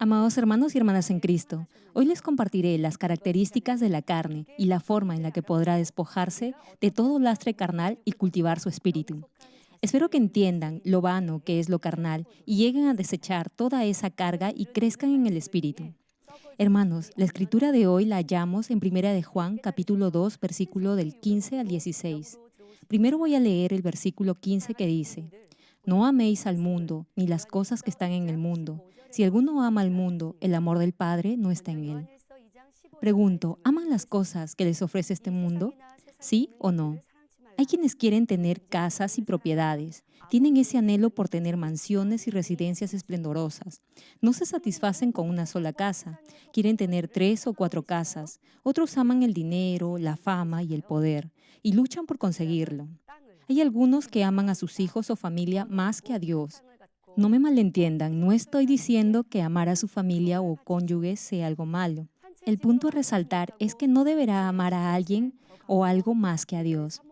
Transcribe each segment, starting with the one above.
Amados hermanos y hermanas en Cristo, hoy les compartiré las características de la carne y la forma en la que podrá despojarse de todo lastre carnal y cultivar su espíritu. Espero que entiendan lo vano que es lo carnal y lleguen a desechar toda esa carga y crezcan en el espíritu. Hermanos, la escritura de hoy la hallamos en Primera de Juan, capítulo 2, versículo del 15 al 16. Primero voy a leer el versículo 15 que dice: No améis al mundo, ni las cosas que están en el mundo. Si alguno ama al mundo, el amor del Padre no está en él. Pregunto, ¿aman las cosas que les ofrece este mundo? ¿Sí o no? Hay quienes quieren tener casas y propiedades, tienen ese anhelo por tener mansiones y residencias esplendorosas. No se satisfacen con una sola casa, quieren tener 3 o 4 casas. Otros aman el dinero, la fama y el poder, y luchan por conseguirlo. Hay algunos que aman a sus hijos o familia más que a Dios. No me malentiendan, no estoy diciendo que amar a su familia o cónyuge sea algo malo. El punto a resaltar es que no deberá amar a alguien o algo más que a Dios.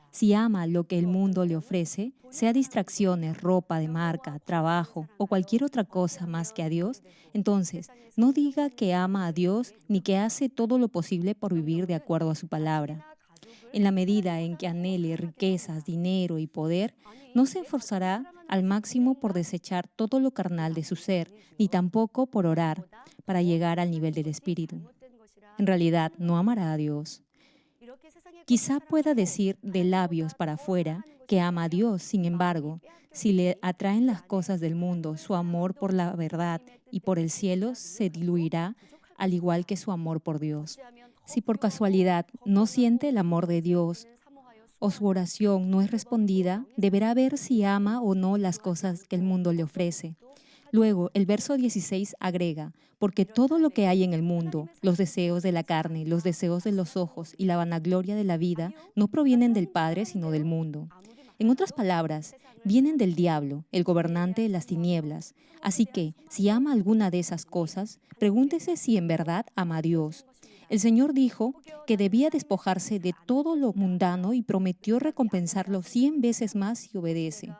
Si ama lo que el mundo le ofrece, sea distracciones, ropa de marca, trabajo o cualquier otra cosa más que a Dios, entonces no diga que ama a Dios ni que hace todo lo posible por vivir de acuerdo a su palabra. En la medida en que anhele riquezas, dinero y poder, no se esforzará al máximo por desechar todo lo carnal de su ser, ni tampoco por orar para llegar al nivel del Espíritu. En realidad, no amará a Dios. Quizá pueda decir de labios para afuera que ama a Dios, sin embargo, si le atraen las cosas del mundo, su amor por la verdad y por el cielo se diluirá, al igual que su amor por Dios. Si por casualidad no siente el amor de Dios o su oración no es respondida, deberá ver si ama o no las cosas que el mundo le ofrece. Luego, el verso 16 agrega: porque todo lo que hay en el mundo, los deseos de la carne, los deseos de los ojos y la vanagloria de la vida, no provienen del Padre, sino del mundo. En otras palabras, vienen del diablo, el gobernante de las tinieblas. Así que, si ama alguna de esas cosas, pregúntese si en verdad ama a Dios. El Señor dijo que debía despojarse de todo lo mundano y prometió recompensarlo 100 veces más si obedece.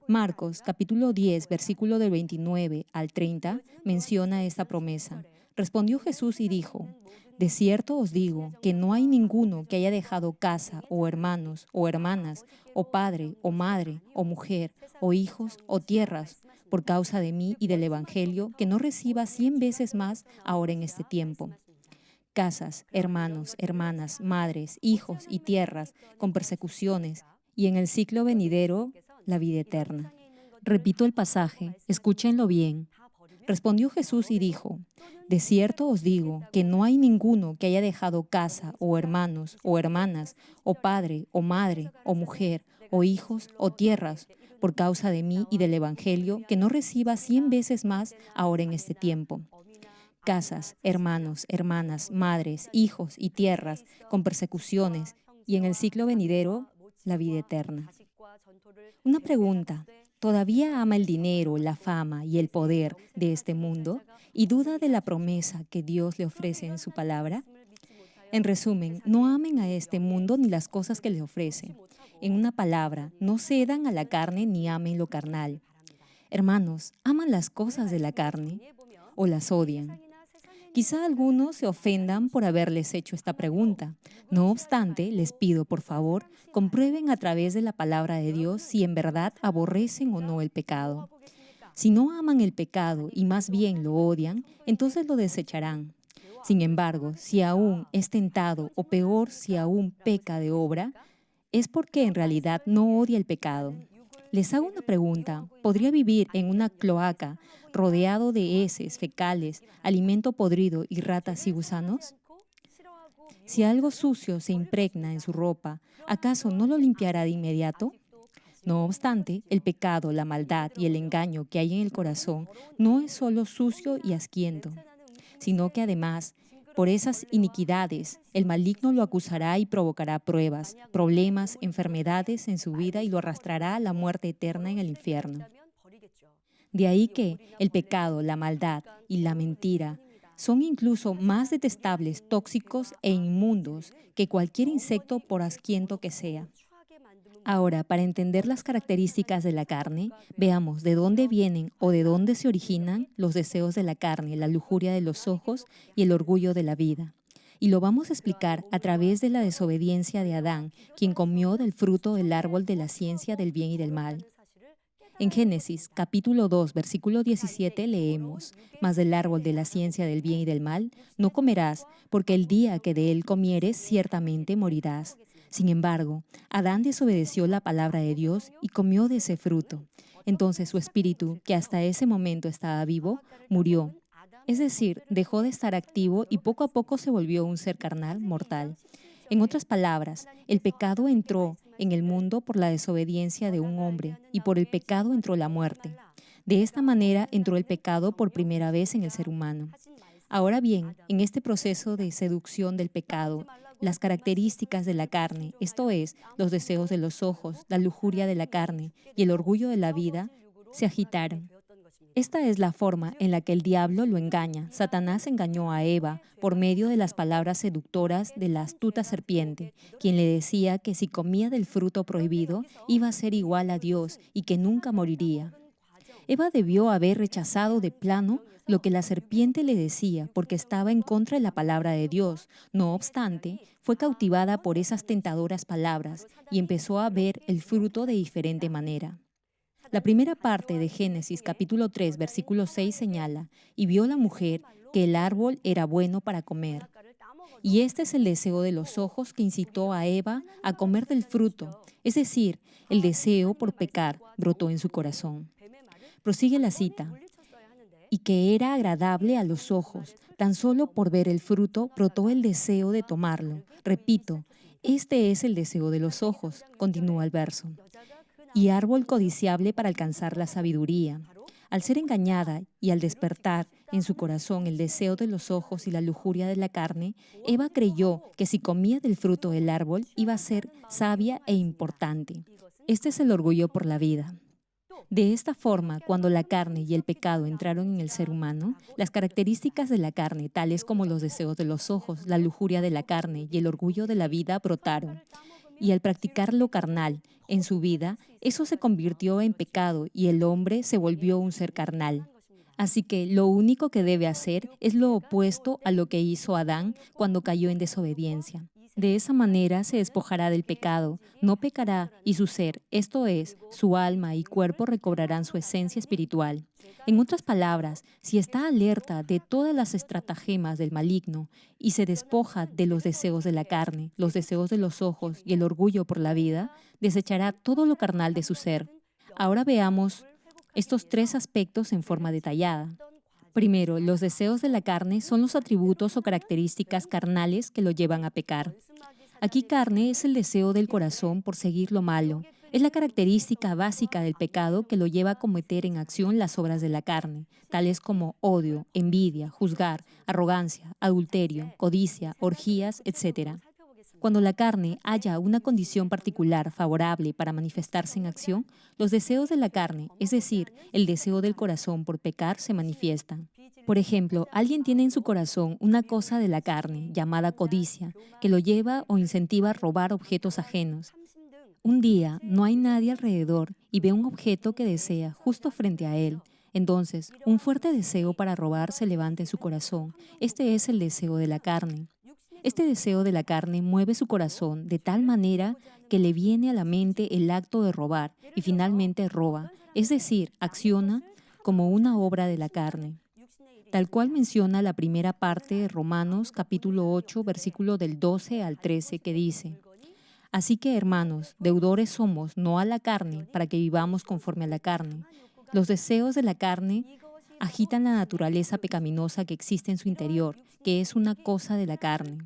Marcos, capítulo 10, versículo del 29 al 30, menciona esta promesa. Respondió Jesús y dijo: De cierto os digo que no hay ninguno que haya dejado casa, o hermanos, o hermanas, o padre, o madre, o mujer, o hijos, o tierras, por causa de mí y del Evangelio, que no reciba 100 veces más ahora en este tiempo. Casas, hermanos, hermanas, madres, hijos y tierras, con persecuciones, y en el ciclo venidero, la vida eterna. Repito el pasaje, escúchenlo bien. Respondió Jesús y dijo: De cierto os digo que no hay ninguno que haya dejado casa, o hermanos, o hermanas, o padre, o madre, o mujer, o hijos, o tierras, por causa de mí y del Evangelio, que no reciba 100 veces más ahora en este tiempo. Casas, hermanos, hermanas, madres, hijos y tierras, con persecuciones, y en el ciclo venidero, la vida eterna. Una pregunta: ¿todavía ama el dinero, la fama y el poder de este mundo y duda de la promesa que Dios le ofrece en su palabra? En resumen, no amen a este mundo ni las cosas que le ofrece. En una palabra, no cedan a la carne ni amen lo carnal. Hermanos, ¿aman las cosas de la carne o las odian? Quizá algunos se ofendan por haberles hecho esta pregunta. No obstante, les pido, por favor, comprueben a través de la palabra de Dios si en verdad aborrecen o no el pecado. Si no aman el pecado y más bien lo odian, entonces lo desecharán. Sin embargo, si aún es tentado o peor, si aún peca de obra, es porque en realidad no odia el pecado. Les hago una pregunta: ¿podría vivir en una cloaca rodeado de heces, fecales, alimento podrido y ratas y gusanos? Si algo sucio se impregna en su ropa, ¿acaso no lo limpiará de inmediato? No obstante, el pecado, la maldad y el engaño que hay en el corazón no es solo sucio y asquiento, sino que además, por esas iniquidades, el maligno lo acusará y provocará pruebas, problemas, enfermedades en su vida y lo arrastrará a la muerte eterna en el infierno. De ahí que el pecado, la maldad y la mentira son incluso más detestables, tóxicos e inmundos que cualquier insecto por asquiento que sea. Ahora, para entender las características de la carne, veamos de dónde vienen o de dónde se originan los deseos de la carne, la lujuria de los ojos y el orgullo de la vida. Y lo vamos a explicar a través de la desobediencia de Adán, quien comió del fruto del árbol de la ciencia del bien y del mal. En Génesis, capítulo 2, versículo 17, leemos: Mas del árbol de la ciencia del bien y del mal no comerás, porque el día que de él comieres, ciertamente morirás. Sin embargo, Adán desobedeció la palabra de Dios y comió de ese fruto. Entonces su espíritu, que hasta ese momento estaba vivo, murió. Es decir, dejó de estar activo y poco a poco se volvió un ser carnal, mortal. En otras palabras, el pecado entró en el mundo por la desobediencia de un hombre y por el pecado entró la muerte. De esta manera entró el pecado por primera vez en el ser humano. Ahora bien, en este proceso de seducción del pecado, las características de la carne, esto es, los deseos de los ojos, la lujuria de la carne y el orgullo de la vida, se agitaron. Esta es la forma en la que el diablo lo engaña. Satanás engañó a Eva por medio de las palabras seductoras de la astuta serpiente, quien le decía que si comía del fruto prohibido iba a ser igual a Dios y que nunca moriría. Eva debió haber rechazado de plano lo que la serpiente le decía porque estaba en contra de la palabra de Dios. No obstante, fue cautivada por esas tentadoras palabras y empezó a ver el fruto de diferente manera. La primera parte de Génesis capítulo 3, versículo 6 señala: Y vio la mujer que el árbol era bueno para comer. Y este es el deseo de los ojos que incitó a Eva a comer del fruto, es decir, el deseo por pecar brotó en su corazón. Prosigue la cita: Y que era agradable a los ojos, tan solo por ver el fruto brotó el deseo de tomarlo. Repito, este es el deseo de los ojos, continúa el verso. Y árbol codiciable para alcanzar la sabiduría. Al ser engañada y al despertar en su corazón el deseo de los ojos y la lujuria de la carne, Eva creyó que si comía del fruto del árbol iba a ser sabia e importante. Este es el orgullo por la vida. De esta forma, cuando la carne y el pecado entraron en el ser humano, las características de la carne, tales como los deseos de los ojos, la lujuria de la carne y el orgullo de la vida, brotaron. Y al practicar lo carnal en su vida, eso se convirtió en pecado y el hombre se volvió un ser carnal. Así que lo único que debe hacer es lo opuesto a lo que hizo Adán cuando cayó en desobediencia. De esa manera se despojará del pecado, no pecará y su ser, esto es, su alma y cuerpo recobrarán su esencia espiritual. En otras palabras, si está alerta de todas las estratagemas del maligno y se despoja de los deseos de la carne, los deseos de los ojos y el orgullo por la vida, desechará todo lo carnal de su ser. Ahora veamos estos tres aspectos en forma detallada. Primero, los deseos de la carne son los atributos o características carnales que lo llevan a pecar. Aquí carne es el deseo del corazón por seguir lo malo. Es la característica básica del pecado que lo lleva a cometer en acción las obras de la carne, tales como odio, envidia, juzgar, arrogancia, adulterio, codicia, orgías, etc. Cuando la carne halla una condición particular favorable para manifestarse en acción, los deseos de la carne, es decir, el deseo del corazón por pecar, se manifiestan. Por ejemplo, alguien tiene en su corazón una cosa de la carne, llamada codicia, que lo lleva o incentiva a robar objetos ajenos. Un día no hay nadie alrededor y ve un objeto que desea justo frente a él. Entonces, un fuerte deseo para robar se levanta en su corazón. Este es el deseo de la carne. Este deseo de la carne mueve su corazón de tal manera que le viene a la mente el acto de robar y finalmente roba, es decir, acciona como una obra de la carne. Tal cual menciona la primera parte de Romanos capítulo 8, versículo del 12 al 13, que dice: Así que, hermanos, deudores somos, no a la carne, para que vivamos conforme a la carne. Los deseos de la carne agitan la naturaleza pecaminosa que existe en su interior, que es una cosa de la carne.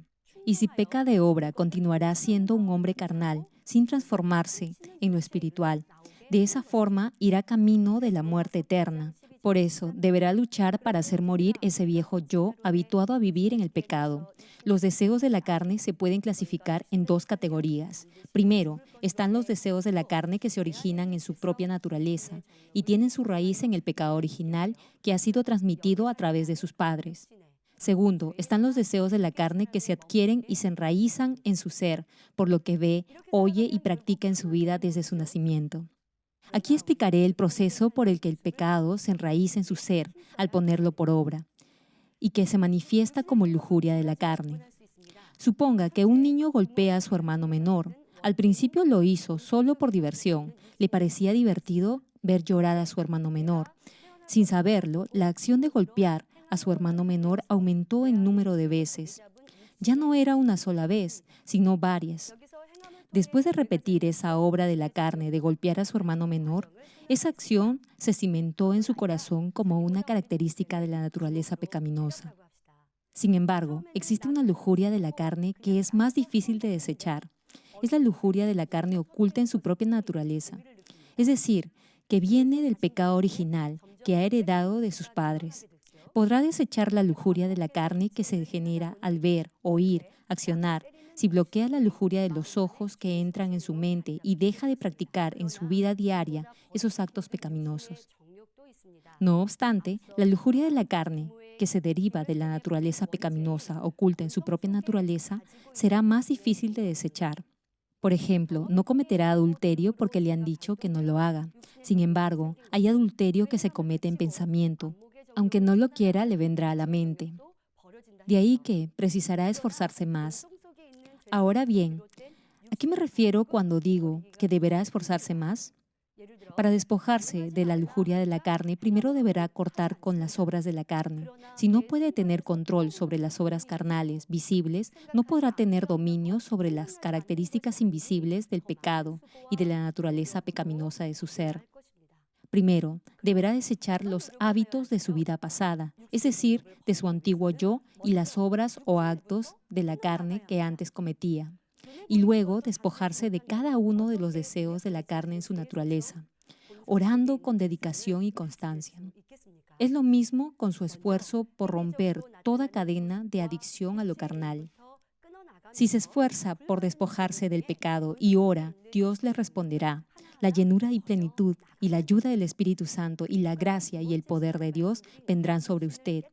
Y si peca de obra, continuará siendo un hombre carnal, sin transformarse en lo espiritual. De esa forma, irá camino de la muerte eterna. Por eso, deberá luchar para hacer morir ese viejo yo habituado a vivir en el pecado. Los deseos de la carne se pueden clasificar en dos categorías. Primero, están los deseos de la carne que se originan en su propia naturaleza y tienen su raíz en el pecado original que ha sido transmitido a través de sus padres. Segundo, están los deseos de la carne que se adquieren y se enraizan en su ser, por lo que ve, oye y practica en su vida desde su nacimiento. Aquí explicaré el proceso por el que el pecado se enraiza en su ser al ponerlo por obra y que se manifiesta como lujuria de la carne. Suponga que un niño golpea a su hermano menor. Al principio lo hizo solo por diversión. Le parecía divertido ver llorar a su hermano menor. Sin saberlo, la acción de golpear a su hermano menor aumentó en número de veces. Ya no era una sola vez, sino varias. Después de repetir esa obra de la carne de golpear a su hermano menor, esa acción se cimentó en su corazón como una característica de la naturaleza pecaminosa. Sin embargo, existe una lujuria de la carne que es más difícil de desechar. Es la lujuria de la carne oculta en su propia naturaleza. Es decir, que viene del pecado original que ha heredado de sus padres. Podrá desechar la lujuria de la carne que se genera al ver, oír, accionar, si bloquea la lujuria de los ojos que entran en su mente y deja de practicar en su vida diaria esos actos pecaminosos. No obstante, la lujuria de la carne, que se deriva de la naturaleza pecaminosa oculta en su propia naturaleza, será más difícil de desechar. Por ejemplo, no cometerá adulterio porque le han dicho que no lo haga. Sin embargo, hay adulterio que se comete en pensamiento. Aunque no lo quiera, le vendrá a la mente. De ahí que precisará esforzarse más. Ahora bien, ¿a qué me refiero cuando digo que deberá esforzarse más? Para despojarse de la lujuria de la carne, primero deberá cortar con las obras de la carne. Si no puede tener control sobre las obras carnales visibles, no podrá tener dominio sobre las características invisibles del pecado y de la naturaleza pecaminosa de su ser. Primero, deberá desechar los hábitos de su vida pasada, es decir, de su antiguo yo y las obras o actos de la carne que antes cometía, y luego despojarse de cada uno de los deseos de la carne en su naturaleza, orando con dedicación y constancia. Es lo mismo con su esfuerzo por romper toda cadena de adicción a lo carnal. Si se esfuerza por despojarse del pecado y ora, Dios le responderá. La llenura y plenitud y la ayuda del Espíritu Santo y la gracia y el poder de Dios vendrán sobre usted,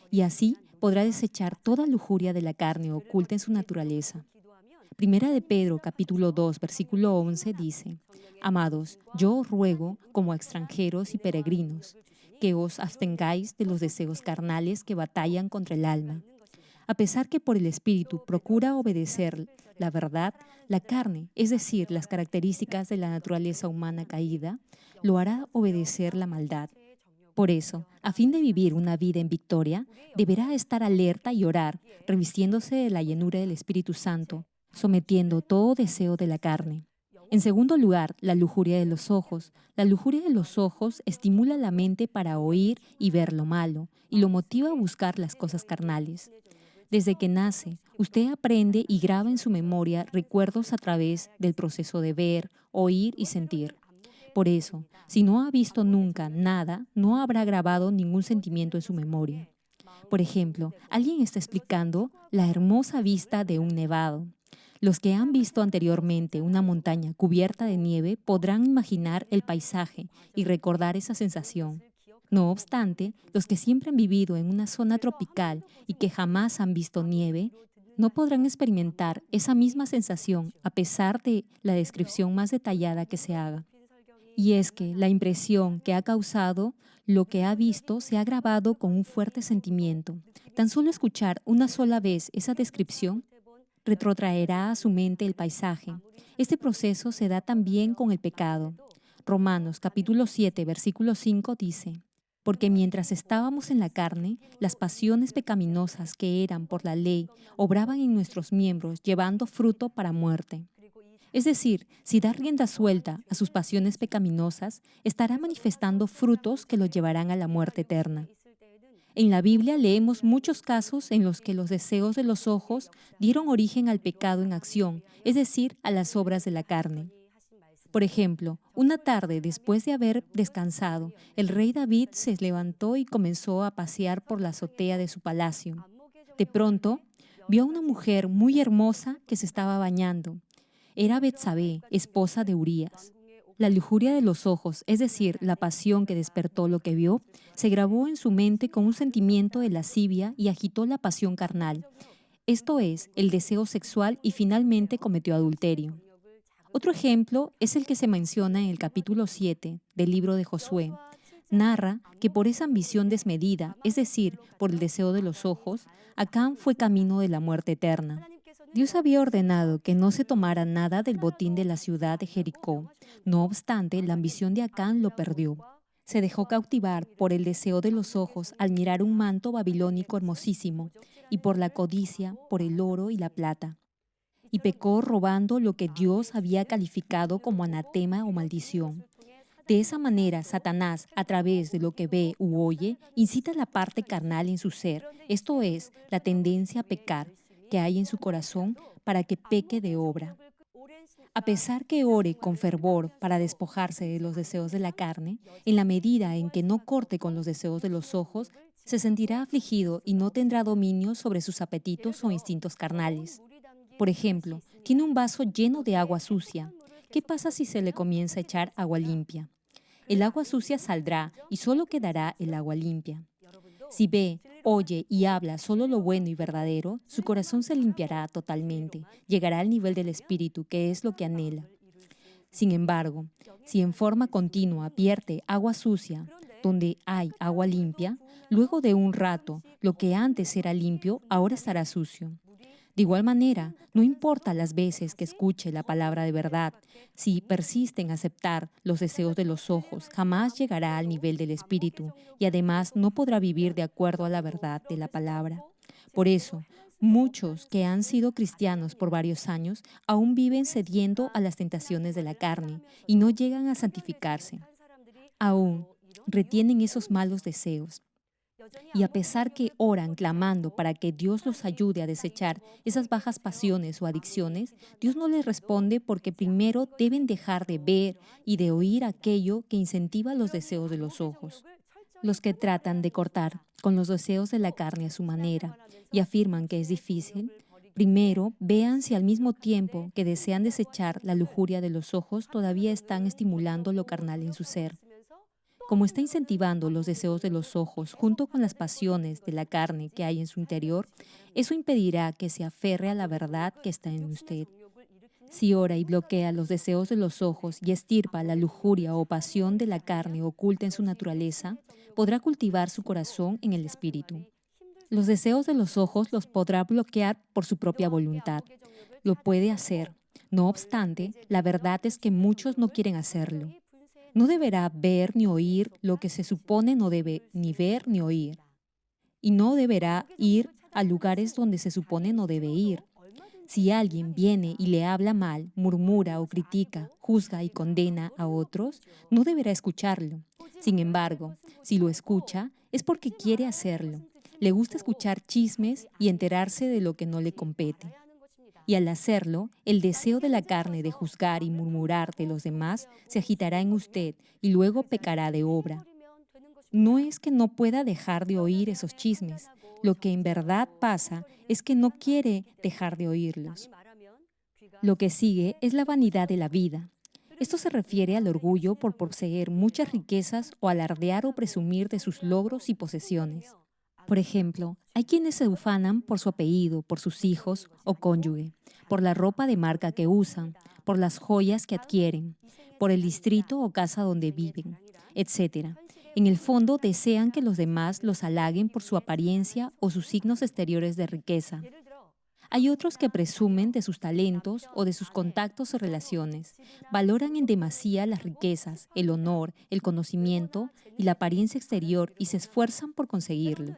y así podrá desechar toda lujuria de la carne oculta en su naturaleza. Primera de Pedro, capítulo 2, versículo 11 dice: Amados, yo os ruego, como a extranjeros y peregrinos, que os abstengáis de los deseos carnales que batallan contra el alma. A pesar que por el Espíritu procura obedecer la verdad, la carne, es decir, las características de la naturaleza humana caída, lo hará obedecer la maldad. Por eso, a fin de vivir una vida en victoria, deberá estar alerta y orar, revistiéndose de la llenura del Espíritu Santo, sometiendo todo deseo de la carne. En segundo lugar, la lujuria de los ojos. La lujuria de los ojos estimula la mente para oír y ver lo malo, y lo motiva a buscar las cosas carnales. Desde que nace, usted aprende y graba en su memoria recuerdos a través del proceso de ver, oír y sentir. Por eso, si no ha visto nunca nada, no habrá grabado ningún sentimiento en su memoria. Por ejemplo, alguien está explicando la hermosa vista de un nevado. Los que han visto anteriormente una montaña cubierta de nieve podrán imaginar el paisaje y recordar esa sensación. No obstante, los que siempre han vivido en una zona tropical y que jamás han visto nieve, no podrán experimentar esa misma sensación a pesar de la descripción más detallada que se haga. Y es que la impresión que ha causado lo que ha visto se ha grabado con un fuerte sentimiento. Tan solo escuchar una sola vez esa descripción retrotraerá a su mente el paisaje. Este proceso se da también con el pecado. Romanos capítulo 7, versículo 5 dice: Porque mientras estábamos en la carne, las pasiones pecaminosas que eran por la ley obraban en nuestros miembros, llevando fruto para muerte. Es decir, si da rienda suelta a sus pasiones pecaminosas, estará manifestando frutos que lo llevarán a la muerte eterna. En la Biblia leemos muchos casos en los que los deseos de los ojos dieron origen al pecado en acción, es decir, a las obras de la carne. Por ejemplo, una tarde después de haber descansado, el rey David se levantó y comenzó a pasear por la azotea de su palacio. De pronto, vio a una mujer muy hermosa que se estaba bañando. Era Betsabé, esposa de Urías. La lujuria de los ojos, es decir, la pasión que despertó lo que vio, se grabó en su mente con un sentimiento de lascivia y agitó la pasión carnal, esto es, el deseo sexual, y finalmente cometió adulterio. Otro ejemplo es el que se menciona en el capítulo 7 del libro de Josué. Narra que por esa ambición desmedida, es decir, por el deseo de los ojos, Acán fue camino de la muerte eterna. Dios había ordenado que no se tomara nada del botín de la ciudad de Jericó. No obstante, la ambición de Acán lo perdió. Se dejó cautivar por el deseo de los ojos al mirar un manto babilónico hermosísimo, y por la codicia, por el oro y la plata. Y pecó robando lo que Dios había calificado como anatema o maldición. De esa manera, Satanás, a través de lo que ve u oye, incita la parte carnal en su ser, esto es, la tendencia a pecar que hay en su corazón para que peque de obra. A pesar que ore con fervor para despojarse de los deseos de la carne, en la medida en que no corte con los deseos de los ojos, se sentirá afligido y no tendrá dominio sobre sus apetitos o instintos carnales. Por ejemplo, tiene un vaso lleno de agua sucia. ¿Qué pasa si se le comienza a echar agua limpia? El agua sucia saldrá y solo quedará el agua limpia. Si ve, oye y habla solo lo bueno y verdadero, su corazón se limpiará totalmente, llegará al nivel del espíritu, que es lo que anhela. Sin embargo, si en forma continua vierte agua sucia donde hay agua limpia, luego de un rato, lo que antes era limpio ahora estará sucio. De igual manera, no importa las veces que escuche la palabra de verdad, si persiste en aceptar los deseos de los ojos, jamás llegará al nivel del espíritu y además no podrá vivir de acuerdo a la verdad de la palabra. Por eso, muchos que han sido cristianos por varios años aún viven cediendo a las tentaciones de la carne y no llegan a santificarse. Aún retienen esos malos deseos. Y a pesar que oran clamando para que Dios los ayude a desechar esas bajas pasiones o adicciones, Dios no les responde porque primero deben dejar de ver y de oír aquello que incentiva los deseos de los ojos. Los que tratan de cortar con los deseos de la carne a su manera y afirman que es difícil, primero vean si al mismo tiempo que desean desechar la lujuria de los ojos todavía están estimulando lo carnal en su ser. Como está incentivando los deseos de los ojos junto con las pasiones de la carne que hay en su interior, eso impedirá que se aferre a la verdad que está en usted. Si ora y bloquea los deseos de los ojos y estirpa la lujuria o pasión de la carne oculta en su naturaleza, podrá cultivar su corazón en el espíritu. Los deseos de los ojos los podrá bloquear por su propia voluntad. Lo puede hacer. No obstante, la verdad es que muchos no quieren hacerlo. No deberá ver ni oír lo que se supone no debe ni ver ni oír. Y no deberá ir a lugares donde se supone no debe ir. Si alguien viene y le habla mal, murmura o critica, juzga y condena a otros, no deberá escucharlo. Sin embargo, si lo escucha, es porque quiere hacerlo. Le gusta escuchar chismes y enterarse de lo que no le compete. Y al hacerlo, el deseo de la carne de juzgar y murmurar de los demás se agitará en usted y luego pecará de obra. No es que no pueda dejar de oír esos chismes. Lo que en verdad pasa es que no quiere dejar de oírlos. Lo que sigue es la vanidad de la vida. Esto se refiere al orgullo por poseer muchas riquezas o alardear o presumir de sus logros y posesiones. Por ejemplo, hay quienes se ufanan por su apellido, por sus hijos o cónyuge, por la ropa de marca que usan, por las joyas que adquieren, por el distrito o casa donde viven, etc. En el fondo desean que los demás los halaguen por su apariencia o sus signos exteriores de riqueza. Hay otros que presumen de sus talentos o de sus contactos o relaciones. Valoran en demasía las riquezas, el honor, el conocimiento y la apariencia exterior y se esfuerzan por conseguirlo.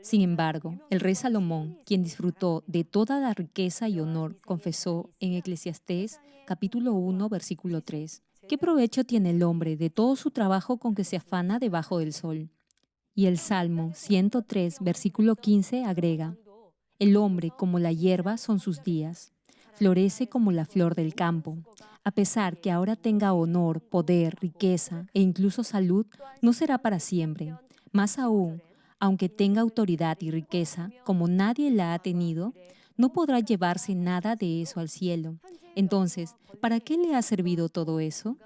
Sin embargo, el rey Salomón, quien disfrutó de toda la riqueza y honor, confesó en Eclesiastés capítulo 1, versículo 3, ¿qué provecho tiene el hombre de todo su trabajo con que se afana debajo del sol? Y el Salmo 103, versículo 15 agrega, el hombre como la hierba son sus días, florece como la flor del campo. A pesar que ahora tenga honor, poder, riqueza e incluso salud, no será para siempre. Más aún, aunque tenga autoridad y riqueza, como nadie la ha tenido, no podrá llevarse nada de eso al cielo. Entonces, ¿para qué le ha servido todo eso?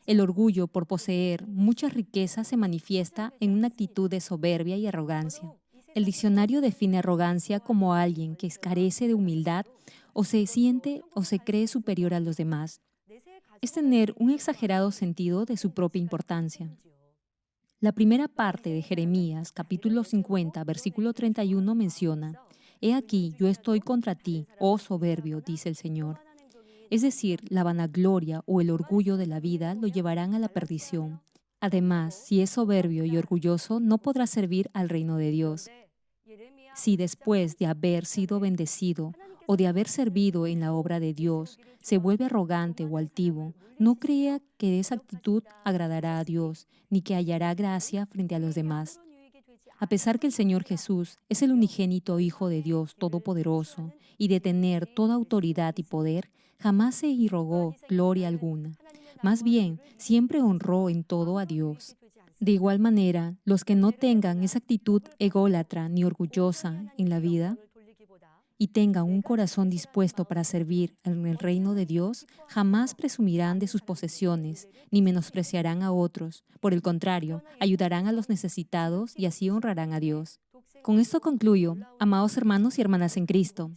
El orgullo por poseer muchas riquezas se manifiesta en una actitud de soberbia y arrogancia. El diccionario define arrogancia como alguien que carece de humildad o se siente o se cree superior a los demás. Es tener un exagerado sentido de su propia importancia. La primera parte de Jeremías, capítulo 50, versículo 31 menciona: He aquí, yo estoy contra ti, oh soberbio, dice el Señor. Es decir, la vanagloria o el orgullo de la vida lo llevarán a la perdición. Además, si es soberbio y orgulloso, no podrá servir al reino de Dios. Si después de haber sido bendecido o de haber servido en la obra de Dios, se vuelve arrogante o altivo, no crea que esa actitud agradará a Dios, ni que hallará gracia frente a los demás. A pesar que el Señor Jesús es el unigénito Hijo de Dios Todopoderoso y de tener toda autoridad y poder, jamás se irrogó gloria alguna. Más bien, siempre honró en todo a Dios. De igual manera, los que no tengan esa actitud ególatra ni orgullosa en la vida y tengan un corazón dispuesto para servir en el reino de Dios, jamás presumirán de sus posesiones, ni menospreciarán a otros. Por el contrario, ayudarán a los necesitados y así honrarán a Dios. Con esto concluyo, amados hermanos y hermanas en Cristo.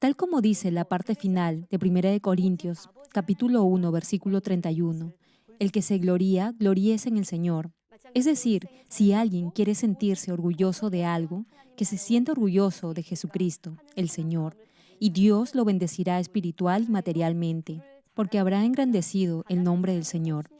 Tal como dice la parte final de 1 de Corintios, capítulo 1, versículo 31, el que se gloría, gloríese en el Señor. Es decir, si alguien quiere sentirse orgulloso de algo, que se sienta orgulloso de Jesucristo, el Señor, y Dios lo bendecirá espiritual y materialmente, porque habrá engrandecido el nombre del Señor.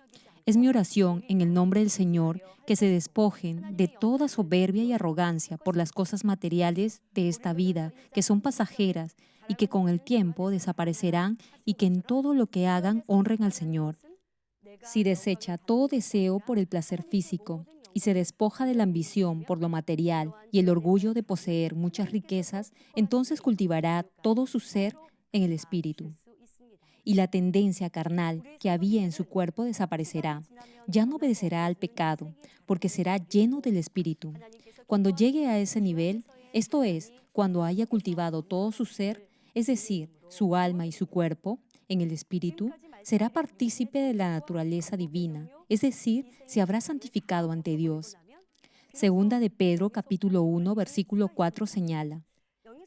Es mi oración en el nombre del Señor que se despojen de toda soberbia y arrogancia por las cosas materiales de esta vida, que son pasajeras y que con el tiempo desaparecerán, y que en todo lo que hagan honren al Señor. Si desecha todo deseo por el placer físico y se despoja de la ambición por lo material y el orgullo de poseer muchas riquezas, entonces cultivará todo su ser en el espíritu. Y la tendencia carnal que había en su cuerpo desaparecerá. Ya no obedecerá al pecado, porque será lleno del espíritu. Cuando llegue a ese nivel, esto es, cuando haya cultivado todo su ser, es decir, su alma y su cuerpo, en el espíritu, será partícipe de la naturaleza divina, es decir, se habrá santificado ante Dios. Segunda de Pedro, capítulo 1, versículo 4 señala: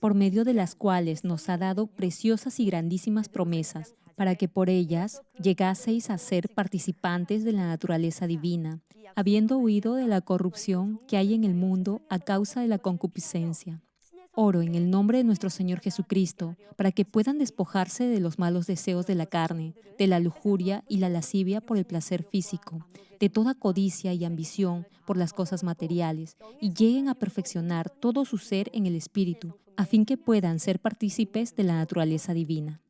por medio de las cuales nos ha dado preciosas y grandísimas promesas, para que por ellas llegaseis a ser participantes de la naturaleza divina, habiendo huido de la corrupción que hay en el mundo a causa de la concupiscencia. Oro en el nombre de nuestro Señor Jesucristo, para que puedan despojarse de los malos deseos de la carne, de la lujuria y la lascivia por el placer físico, de toda codicia y ambición por las cosas materiales, y lleguen a perfeccionar todo su ser en el Espíritu, a fin que puedan ser partícipes de la naturaleza divina.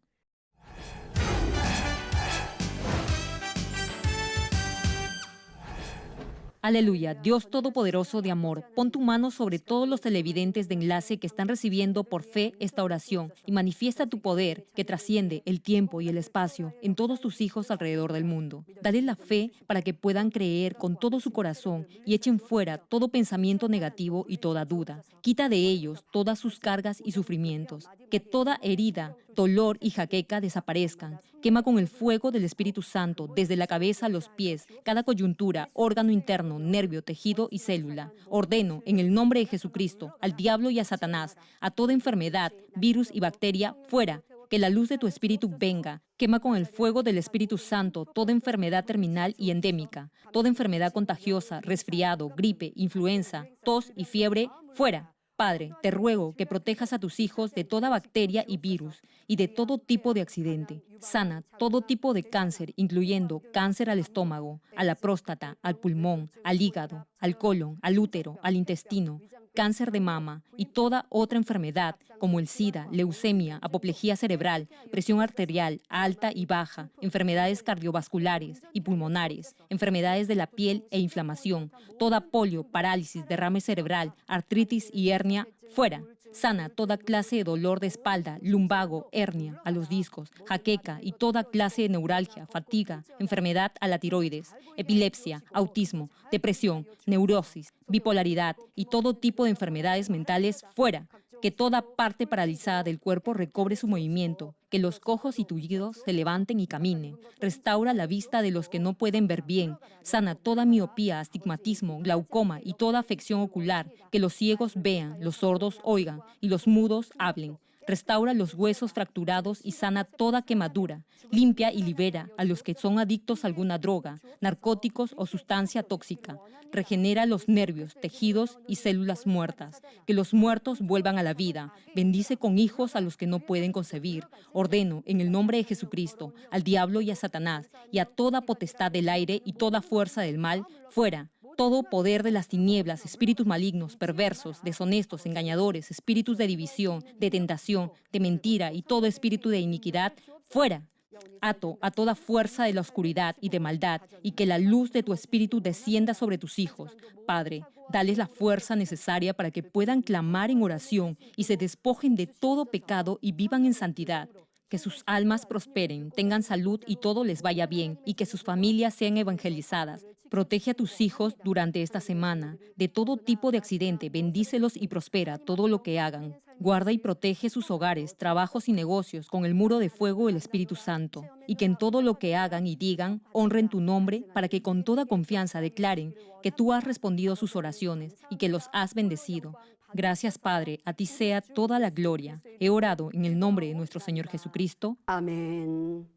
Aleluya, Dios Todopoderoso de amor, pon tu mano sobre todos los televidentes de enlace que están recibiendo por fe esta oración y manifiesta tu poder que trasciende el tiempo y el espacio en todos tus hijos alrededor del mundo. Dale la fe para que puedan creer con todo su corazón y echen fuera todo pensamiento negativo y toda duda. Quita de ellos todas sus cargas y sufrimientos. Que toda herida, dolor y jaqueca desaparezcan. Quema con el fuego del Espíritu Santo, desde la cabeza a los pies, cada coyuntura, órgano interno, nervio, tejido y célula. Ordeno, en el nombre de Jesucristo, al diablo y a Satanás, a toda enfermedad, virus y bacteria, fuera. Que la luz de tu Espíritu venga. Quema con el fuego del Espíritu Santo toda enfermedad terminal y endémica, toda enfermedad contagiosa, resfriado, gripe, influenza, tos y fiebre, fuera. Padre, te ruego que protejas a tus hijos de toda bacteria y virus y de todo tipo de accidente. Sana todo tipo de cáncer, incluyendo cáncer al estómago, a la próstata, al pulmón, al hígado, al colon, al útero, al intestino, cáncer de mama y toda otra enfermedad como el SIDA, leucemia, apoplejía cerebral, presión arterial alta y baja, enfermedades cardiovasculares y pulmonares, enfermedades de la piel e inflamación, toda polio, parálisis, derrame cerebral, artritis y hernia, fuera. Sana toda clase de dolor de espalda, lumbago, hernia, a los discos, jaqueca y toda clase de neuralgia, fatiga, enfermedad a la tiroides, epilepsia, autismo, depresión, neurosis, bipolaridad y todo tipo de enfermedades mentales, fuera. que toda parte paralizada del cuerpo recobre su movimiento, que los cojos y tullidos se levanten y caminen. Restaura la vista de los que no pueden ver bien. Sana toda miopía, astigmatismo, glaucoma y toda afección ocular. Que los ciegos vean, los sordos oigan y los mudos hablen. Restaura los huesos fracturados y sana toda quemadura. Limpia y libera a los que son adictos a alguna droga, narcóticos o sustancia tóxica. Regenera los nervios, tejidos y células muertas. Que los muertos vuelvan a la vida. Bendice con hijos a los que no pueden concebir. Ordeno, en el nombre de Jesucristo, al diablo y a Satanás, y a toda potestad del aire y toda fuerza del mal, fuera. Todo poder de las tinieblas, espíritus malignos, perversos, deshonestos, engañadores, espíritus de división, de tentación, de mentira y todo espíritu de iniquidad, fuera. Ato a toda fuerza de la oscuridad y de maldad, y que la luz de tu espíritu descienda sobre tus hijos. Padre, dales la fuerza necesaria para que puedan clamar en oración y se despojen de todo pecado y vivan en santidad. Que sus almas prosperen, tengan salud y todo les vaya bien, y que sus familias sean evangelizadas. Protege a tus hijos durante esta semana de todo tipo de accidente, bendícelos y prospera todo lo que hagan. Guarda y protege sus hogares, trabajos y negocios con el muro de fuego del Espíritu Santo, y que en todo lo que hagan y digan honren tu nombre, para que con toda confianza declaren que tú has respondido a sus oraciones y que los has bendecido. Gracias, Padre, a ti sea toda la gloria. He orado en el nombre de nuestro Señor Jesucristo. Amén.